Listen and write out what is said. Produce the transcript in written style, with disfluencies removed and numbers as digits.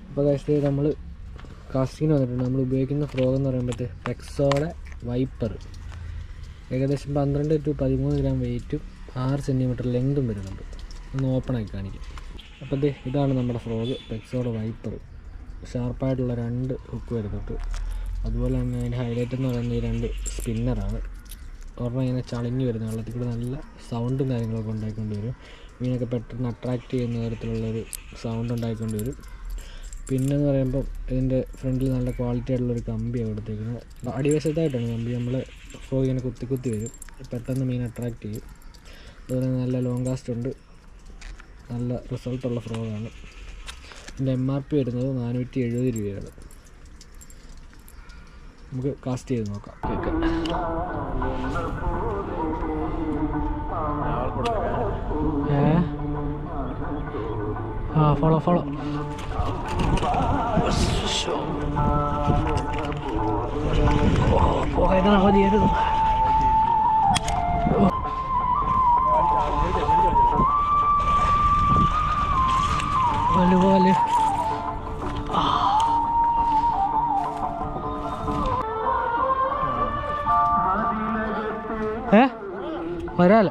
അപ്പോൾ കഴിച്ചത് നമ്മൾ കാസ്റ്റിങ്ങിന് വന്നിട്ടുണ്ട്. നമ്മൾ ഉപയോഗിക്കുന്ന ഫ്രോഗ് എന്ന് പറയുമ്പോഴത്തെ പെക്സോയുടെ വൈപ്പർ. ഏകദേശം 12 to 13 ഗ്രാം വെയിറ്റും 6 സെൻറ്റിമീറ്റർ ലെങ്തും വരുന്നുണ്ട്. ഒന്ന് ഓപ്പണാക്കി കാണിക്കും. അപ്പോൾ ഇതാണ് നമ്മുടെ ഫ്രോഗ് പെക്സോയുടെ വൈപ്പർ. ഷാർപ്പായിട്ടുള്ള 2 ഹുക്ക് വരുന്നുണ്ട്. അതുപോലെ തന്നെ അതിൻ്റെ ഹൈലൈറ്റ് എന്ന് പറയുന്നത് ഈ 2 സ്പിന്നറാണ്. ഒരെണ്ണം ഇങ്ങനെ ചളിങ്ങി വരുന്ന വെള്ളത്തിൽ കൂടെ നല്ല സൗണ്ടും കാര്യങ്ങളൊക്കെ ഉണ്ടായിക്കൊണ്ട് വരും. മീനൊക്കെ പെട്ടെന്ന് അട്രാക്റ്റ് ചെയ്യുന്ന തരത്തിലുള്ളൊരു സൗണ്ട് ഉണ്ടായിക്കൊണ്ട് വരും. പിന്നെന്ന് പറയുമ്പോൾ ഇതിൻ്റെ ഫ്രണ്ടിൽ നല്ല ക്വാളിറ്റി ആയിട്ടുള്ളൊരു കമ്പിയാണ് കൊടുത്തേക്കുന്നത്. അടിവശത്തായിട്ടാണ് കമ്പി. നമ്മൾ ഫ്രോഗ് ഇങ്ങനെ കുത്തി വരും, പെട്ടെന്ന് മീൻ അട്രാക്റ്റ് ചെയ്യും. അതുപോലെ നല്ല ലോങ് കാസ്റ്റ് ഉണ്ട്, നല്ല റിസൾട്ടുള്ള ഫ്രോഗാണ്. ഇതിൻ്റെ MRP വരുന്നത് 470 രൂപയാണ്. നമുക്ക് കാസ്റ്റ് ചെയ്ത് നോക്കാം. ഫോളോ പോകാൻ മതിയായിരുന്നു. പോലെ വരാല